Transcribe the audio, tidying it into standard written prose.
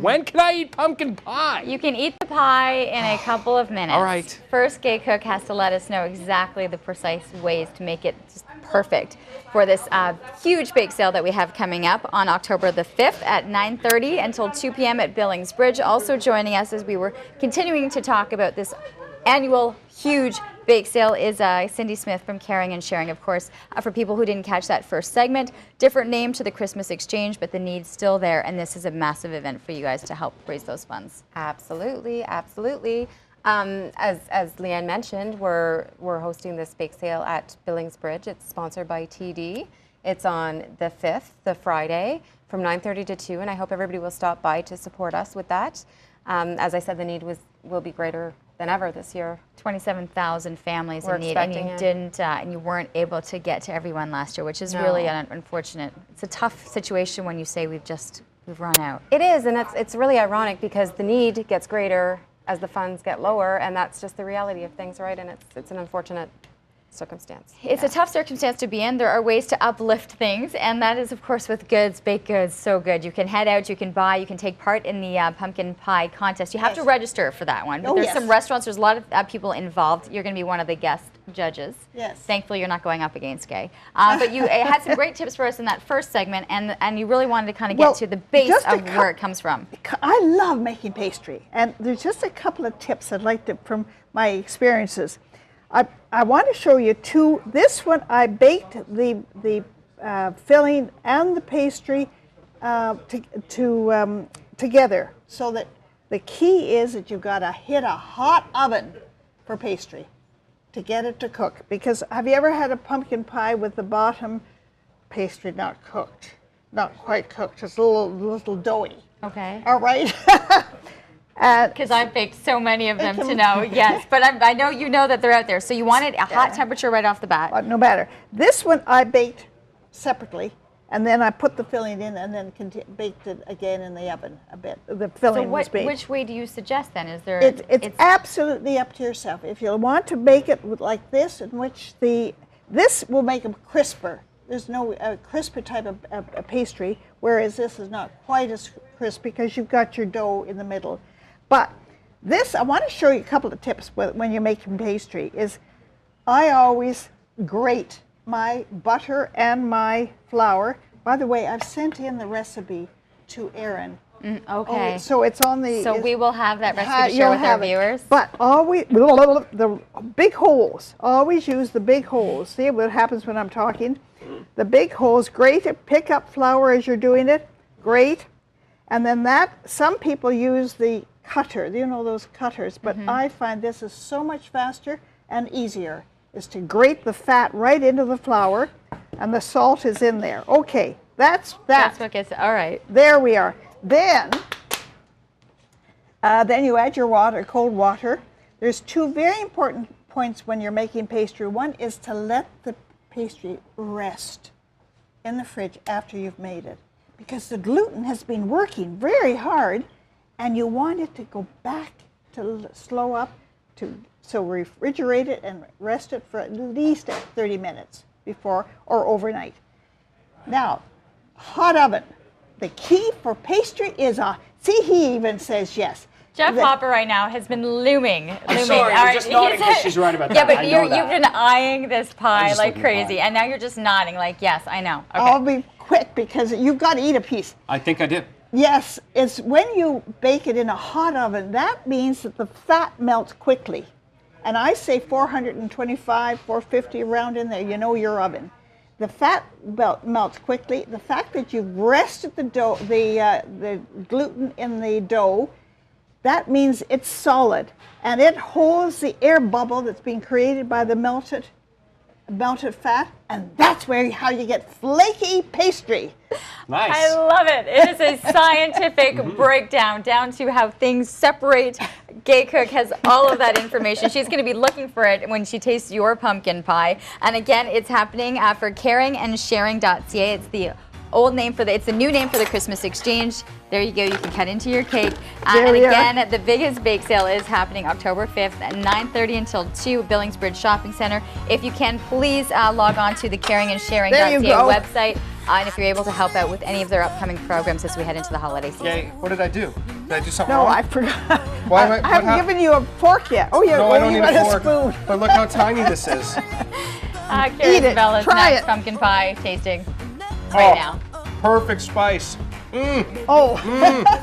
When can I eat pumpkin pie? You can eat the pie in a couple of minutes. All right. First, Gay Cooke has to let us know exactly the precise ways to make it just perfect for this huge bake sale that we have coming up on October the 5th at 9:30 until 2 p.m. at Billings Bridge. Also joining us as we were continuing to talk about this annual huge bake sale is Cindy Smith from Caring and Sharing, of course. For people who didn't catch that first segment, different name to the Christmas Exchange, but the need's still there, and this is a massive event for you guys to help raise those funds. Absolutely, absolutely. As Leanne mentioned, we're hosting this bake sale at Billings Bridge. It's sponsored by TD. It's on the 5th, the Friday, from 9:30 to 2, and I hope everybody will stop by to support us with that. As I said, the need will be greater than ever this year. 27,000 families in need, and you didn't, and you weren't able to get to everyone last year, which is really unfortunate. It's a tough situation when you say we've run out. It is, and it's really ironic because the need gets greater as the funds get lower, and that's just the reality of things, right? And it's an unfortunate circumstance. It's a tough circumstance to be in. There are ways to uplift things, and that is, of course, with goods, baked goods, so good. You can head out, you can buy, you can take part in the pumpkin pie contest. You have to register for that one. But there's some restaurants, there's a lot of people involved. You're going to be one of the guest judges. Yes. Thankfully, you're not going up against Gay. But you had some great tips for us in that first segment, and you really wanted to kind of get to the base of where it comes from. I love making pastry, and there's just a couple of tips I'd like to, from my experiences. I want to show you two. This one, I baked the filling and the pastry together, so that the key is that you've got to hit a hot oven for pastry to get it to cook. Because have you ever had a pumpkin pie with the bottom pastry not cooked, not quite cooked, just a little doughy? Okay. All right. Because I've baked so many of them to know, yes. But I know you know that they're out there. So you wanted a hot temperature right off the bat. No matter. This one I baked separately, and then I put the filling in, and then baked it again in the oven a bit. The filling was baked. Which way do you suggest then? Is there? It's absolutely up to yourself. If you want to bake it like this, in which this will make them crisper. There's no crisper type of pastry, whereas this is not quite as crisp because you've got your dough in the middle. But this, I want to show you a couple of tips when you're making pastry. I always grate my butter and my flour. By the way, I've sent in the recipe to Erin. Okay. So it's on the... So we will have that recipe to share with our viewers. But always, the big holes, always use the big holes. See what happens when I'm talking? The big holes, grate it, pick up flour as you're doing it, grate. And then some people use the cutter, you know, those cutters, but I find this is so much faster and easier, is to grate the fat right into the flour, and the salt is in there. Okay, that's that. That's what gets it. All right. There we are. Then you add your water, cold water. There's two very important points when you're making pastry. One is to let the pastry rest in the fridge after you've made it, because the gluten has been working very hard, and you want it to go back to slow up, so refrigerate it and rest it for at least 30 minutes before or overnight. Now, hot oven. The key for pastry is see, he even says yes. Jeff Hopper right now has been looming. I'm sorry, you're just nodding because she's right about that. Yeah, but you've been eyeing this pie like crazy, and now you're just nodding like, yes, I know. Okay. I'll be quick because you've got to eat a piece. I think I did. Yes, it's when you bake it in a hot oven, that means that the fat melts quickly. And I say 425, 450, around in there, you know your oven. The fat melts quickly. The fact that you've rested the dough, the gluten in the dough, that means it's solid, and it holds the air bubble that's being created by the melted fat, and that's how you get flaky pastry. Nice. I love it. It is a scientific breakdown down to how things separate. Gay Cooke has all of that information. She's going to be looking for it when she tastes your pumpkin pie. And again, it's happening for caringandsharing.ca. It's the old name it's the new name for the Christmas Exchange. There you go. You can cut into your cake. And again, the biggest bake sale is happening October 5th at 9:30 until 2, Billings Bridge Shopping Center. If you can, please log on to the caringandsharing.ca website. And if you're able to help out with any of their upcoming programs as we head into the holiday season. Yay, what did I do? Did I do something No, wrong? I forgot. Why am I haven't what given you a fork yet. Oh, yeah, No, I don't you need got a fork. spoon. But look how tiny this is. Curious Eat it. Bella's Try next it. pumpkin pie tasting right now. Perfect spice. Oh.